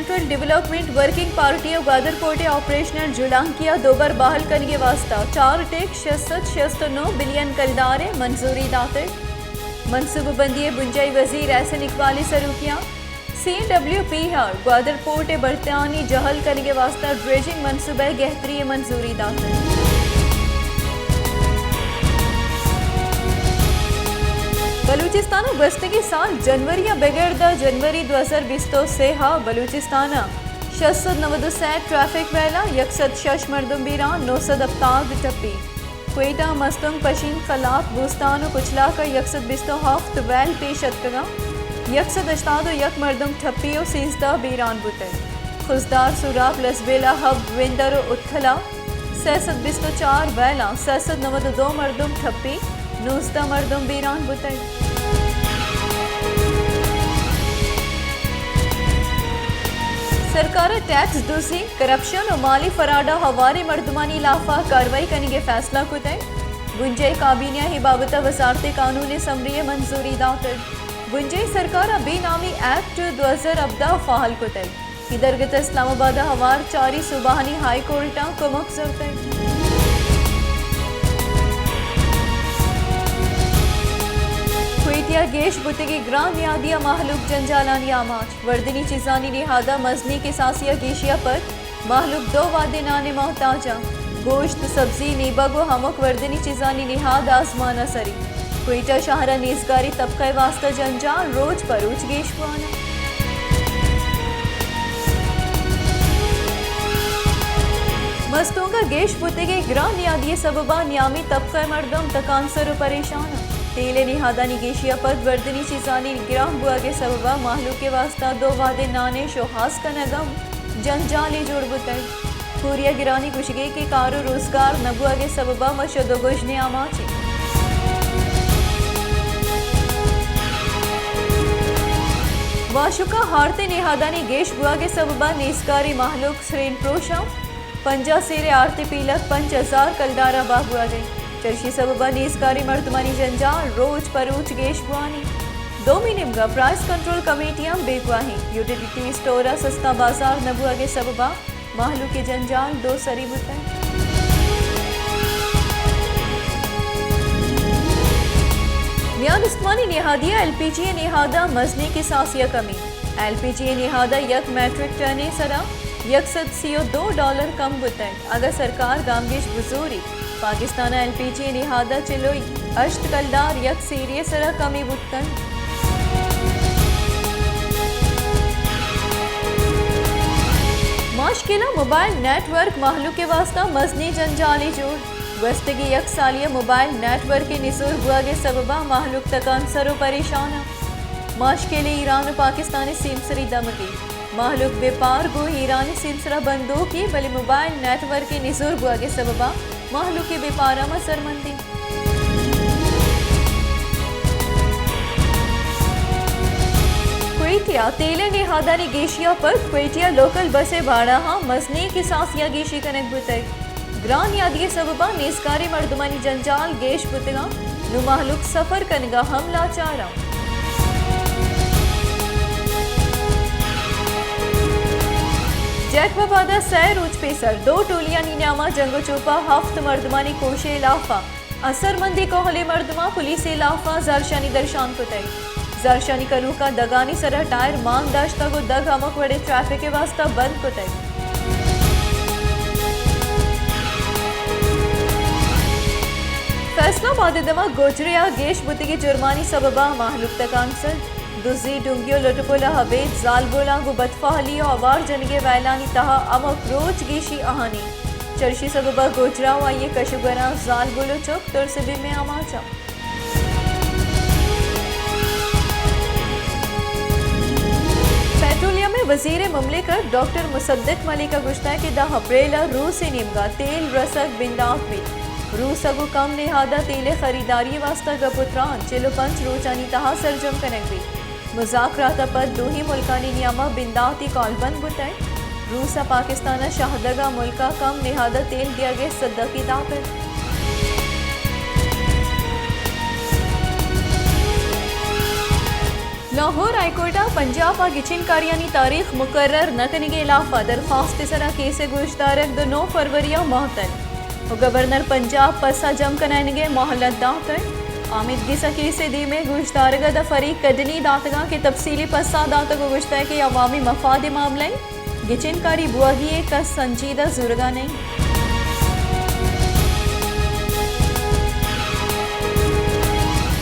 Central development working party गादरकोटे operational जुलांकिया दोबार बहाल करने वास्ता 4.6669 बिलियन कलदारे मंजूरी दाते मनसूबबंदी बुंजाई वजीर एहसन इकबाली सरूकिया CWP ग्वादरपोर्ट बर्तानी जहल करने वास्ता ड्रेजिंग मनसूबे गहतरी मंजूरी दाते बलूचिस्तान गस्तगी साल जनवरी या बेगरदा जनवरी 2020 से बलूचिस्तान 697 ट्रैफिक वैला 106 मरदम बीरान 900 अफ्ताब टप्पी क्वेटा मस्तुम पशीन खलाफ बुस्तान कुचला का 120 हफ्त वैल पेशतगा 180 यक मरदम ठप्पी और 13 बीरान बुते खुजदार सुराब लसबेला हब विंदर उत्थला 624 वैला 692 मरदम ठप्पी 19 मरदम बीरान बुते सरकार टैक्स दूसरी करप्शन और माली फराडा हवारे मर्दमानी लाफा कार्रवाई करने के फैसला को तय गुंजई काबीना ही बाबत वसारते कानून समरी मंजूरी दातर गुंजई सरकार बेनामी एक्ट 2014 फाहल को तय इधरगत इस्लामाबाद हवार चारी सुबाहनी हाई कोर्टा को मकसद तय क्वेटिया गेश बुतगी ग्राम यादिया महलूक जंजालानी आमाच वर्दनी चिजानी निहादा मजनी के सासिया गेशिया पर महलूक 2 वादे नाने मोहताजा गोश्त सब्जी नीबगो हमक वर्दनी चिजानी निहाद आसमाना सरी क्वेटा शहरा नेजगारी तबका वास्ता जंजाल रोज परोज गेश पुआना मस्तूंगा गेश बुतगी ग्राम यादिया सबबा न्यामी तबका मर्दम तकांसर परेशान तेले निहादानी गेशिया पर वर्दनी चिजानी गिराम बुआ के सबबा माहलू के वास्ता 2 वादे नाने शोहास का नगम जंजाली जोड़ बुतई पूरिया गिरानी कुशगे के कारो रोजगार नबुआ के सबबा मशदोगुज ने आमाची वाशुका हारते निहादानी गेश बुआ के सबबा नेस्कारी माहलूक श्रेन प्रोशा 50 सेरे आरती पीलक 5000 कलदारा बाहुआ गई चर्शी सबबा नेस्कारी मर्दमानी जंजाल रोज परोज गेश बुआनी 2 महीने प्राइस कंट्रोल कमेटियां बेगुआही यूटिलिटी स्टोरा सस्ता बाजार नबुआ के सबबा माहलू के जंजाल 2 सरी बुतई मियान उस्मानी निहादिया LPG निहादा मजनी की सासिया कमी LPG निहादा यक मैट्रिक टन सरा $102 कम बुतई अगर सरकार गामगेश बुजूरी पाकिस्तान LPG निहादा चिलो अश्त कलदार यक सीरिय सरा कमी बुतन माशकिला मोबाइल नेटवर्क माहलू के वास्ता मजनी जंजाली जोड़ वस्तगी यक सालिया मोबाइल नेटवर्क के निसूर बुआ के सबबा माहलूक तकान सरो परेशान माशकिले ईरान और पाकिस्तानी सिमसरी दमगी माहलूक व्यापार गो ईरानी सिलसिला बंदो की बले मोबाइल नेटवर्क के निसूर बुआ के सबबा माहलू के व्यापारा में सरमंदी क्वेटिया तेले निहादानी गेशिया पर क्वेटिया लोकल बसे भाड़ा मजनी की सासिया गेशी कनक बुतई ग्रान यादिये सबबा नेस्कारी मर्दमानी जंजाल गेश बुतगा नु माहलूक सफर कनगा हमला चारा जैकबाबादा सैर उच पेसर 2 टोलियां नीनामा जंगो चोपा हफ्त मर्दमानी कोशे लाफा असरमंदी कोहले मर्दमा पुलिस लाफा जरशानी दर्शान को तय जरशानी कनू का दगानी सरा टायर मांग दाश्ता को दग हमक वड़े ट्रैफिक के वास्ता बंद को तय फैसलाबाद दमा गोजरिया गेश बुती की जुर्मानी सबबा माहलूक तक आंसर दुजी डुंगियो लटपोला हवेद जालबोला गो बदफाहली आवार जनगे वैलानी तहा अमक रोज गेशी आहानी चर्शी सबबा गोजरा आइए कशुगरा जालबोलो चौक तुरसबी में आमाचा पेट्रोलियम में वजीर ममलिकत डॉक्टर मुसद्दिक मलिक का गुश्ता के 10 अप्रैल रूस से निमगा तेल रसक बिंदाफ भी रूस अगो कम निहादा तेल खरीदारी वास्ता गपुत्रान चिलो पंच रोचानी तहा सरजम कनक भी मुज़ाकरात पर 2 ही मुल्कानी नियामा बिंदाती कॉलबंद बुतई रूसा पाकिस्तान शाहदगा मुल्का कम निहादा तेल दिया गया सद्दा की ताकत लाहौर हाईकोर्टा पंजाब गिचिन कार्यानी तारीख मुकर्रर न करने के अलावा दरख्वास्त सरा केस गुश्तारक 9 फरवरी महतल गवर्नर पंजाब पसा जम कनाइनगे मोहलत दातर आमिदगी सा केस दी में गुश्तारग द फरीक कदनी दातगा के तफसीली पसा दातग गुश्ता के अवामी मफाद मामले गिचिन कारी बुआगी का संजीदा जुर्गा नहीं।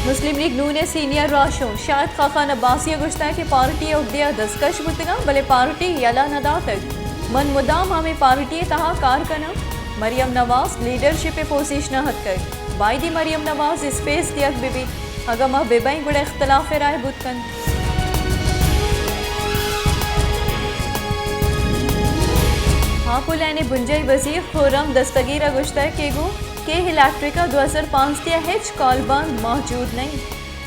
मुस्लिम लीग नून सीनियर राशों शायद खाखान अब्बासी गुश्ता की पार्टी उहदिया दस्तकश बुतगा भले पार्टी यला नदा तक मन मुदाम हमें पार्टी तहा कार कना मरियम नवाज लीडरशिप पोजिशन हद कर बायदी मरियम नवाज स्पेस दियक बिबी अगमा बेबाई गुड़े इख्तलाफ राय बुतकन हापुलैने बुंजई वजीर खुरम दस्तगीर गुश्ता के गो के इलेक्ट्रिका 2005 दिया हेच कॉलबंद मौजूद नहीं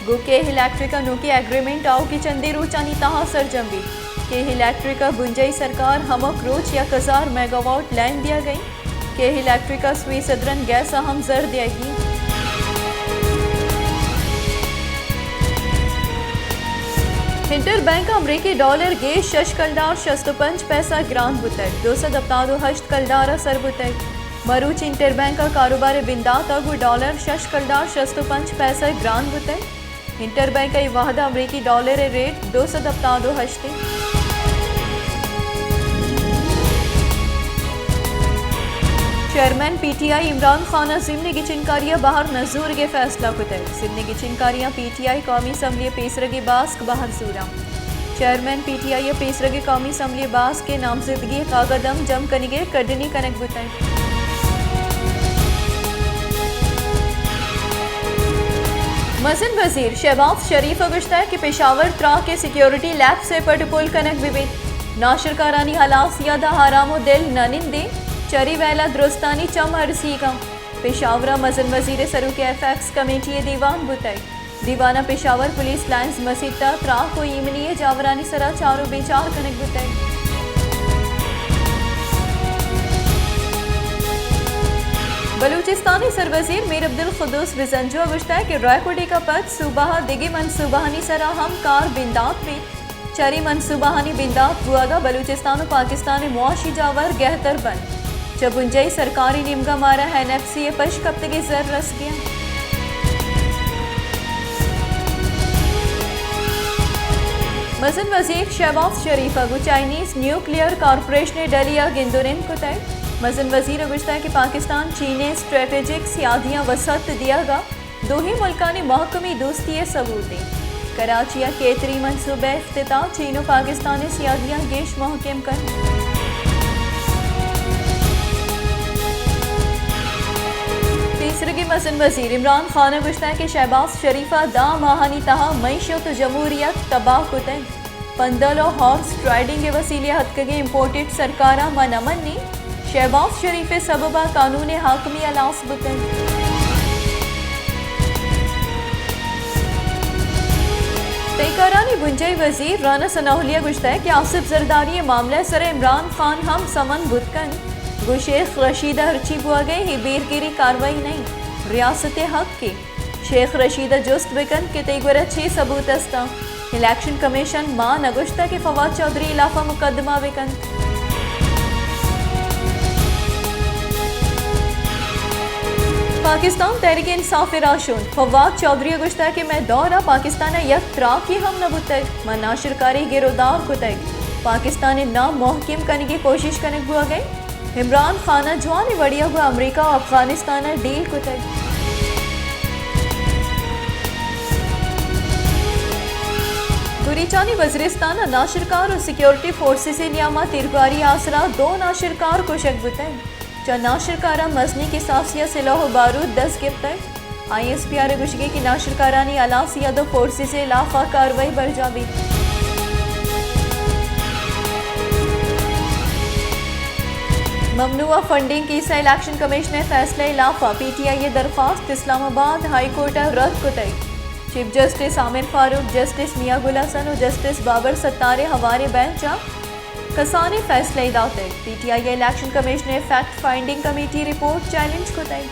गो के इलेक्ट्रिका नो की एग्रीमेंट आओ की चंदे रोचानी तहा सरजम्बी के इलेक्ट्रिका बुंजई सरकार हमक रोज 1000 मेगावाट लैंड दिया गई के इलेक्ट्रिका स्वी सदरन गैस अहम जर दियागी इंटर बैंक अमरीकी डॉलर गे शश कलदार 65 पैसा ग्रांड बुतक 278 कलदारा सर बुतक मरूच इंटर बैंक का कारोबार बिंदा तगु डॉलर शश कलदार 65 पैसा ग्रांड बुतक इंटर बैंक का वाहदा अमरीकी dollar rate 278 chairman PTI Imran Khan जिमनी की चिनकारियाँ बाहर नजूर के फैसला कुतक जिमनी की चिनकारियाँ पीटीआई कौमी असम्बली पेसरगी बास्क बाहर सूरा चेयरमैन पीटीआई पेसरगी कौमी असम्बली बास के नामजदगी का कदम जम कनिगे कडनी कनक बुतक मसन वजीर शहबाज शरीफ गुश्ता कि पेशावर त्रा के सिक्योरिटी लैब से पटपुल कनक विविध नाशरकारानी हालात सियादा हरामो दिल ननिंदे चरी वैला दुरुस्तानी चम अरसी का पेशावरा मसन वजीर सरू के एफएक्स कमेटी दीवान बुतई दीवाना पेशावर पुलिस लाइन्स मसीता त्रा को ईमनी जावरानी सरा चारों बेचार कनक बुतई बलूचिस्तानी सरवजीर मीर अब्दुल खुदूस बिजंजो गुश्ता कि रायकोटी का पद सूबाहा दिगी मनसूबाहानी सरा हम कार बिंदात में चरी मनसूबाहानी बिंदात बुआगा बलूचिस्तान पाकिस्तान मुआशी जावर गहतर बन जब उंजई सरकारी निमगा मारा एनएफसी पश कप्तगी जर रस गया मसन वजीर शहबाज शरीफ अगु चाइनीज न्यूक्लियर कॉरपोरेशन डलिया गिंदुरिन को तय मसन वजीर गुश्ता कि पाकिस्तान चीने स्ट्रेटेजिक सियादियाँ वसत दियागा दो ही मुल्का ने महकमी दोस्ती सबूत कराचिया केतरी मनसूबे इफ्तिताह चीनो पाकिस्तानी सियादियाँ गेश महकम कर तीसरे मसन वजीर इमरान खान गुश्ता कि शहबाज शरीफा दा माहानी तहा मीशत जमहूरियत तबाह कुतन पंदलो हॉर्स ट्राइडिंग के वसीले हथकगे इम्पोर्टेड सरकारा मन अमन ने शहबाज शरीफ सबबा कानून हाकमी अलास बुतन तेकारानी बुंजई वजीर राना सनाहुलिया गुश्ता है कि आसिफ जरदारी मामला सर इमरान खान हम समन बुतकन गो शेख रशीदा हरची बुआ गए ही बेरगिरी कार्रवाई नहीं रियासत हक के शेख रशीदा जुस्त बिकन के तेगुरा 6 सबूत अस्ता इलेक्शन कमीशन मां नगुश्ता के फवाद चौधरी इलाफा मुकदमा बिकन पाकिस्तान तहरीक इंसाफ राशुन फवाद चौधरी गुश्ता के मैं दौरा पाकिस्तान यक त्रा की हम नबुतक मनाशरकारी गिरोदार कुतक पाकिस्तान नाम मोहकिम करने की कोशिश करने हुआ गए इमरान खाना जवान बढ़िया हुआ अमरीका और अफगानिस्तान डील कुतक गुरीचानी वजरिस्तान नाशरकार और सिक्योरिटी फोर्सेस नियामा तिरगारी आसरा 2 नाशरकार को शक बुतक नाशरकारा मजनी की सासिया सिलाह बारूद 10 गिरफ्तार ISPR गुशगे की नाशरकारानी अलासिया दो फोर्सेस से लाफा कार्रवाई बढ़ जावी ममनुआ फंडिंग की इलेक्शन कमीशन फैसला लाफा PTI दरख्वास्त इस्लामाबाद हाई कोर्ट रद्द को तय chief justice Amir Farooq justice Mian Gul Hassan और जस्टिस बाबर सत्तारे हवारे बेंच कसाने फैसले दाते PTI election commission fact finding committee report challenge को तय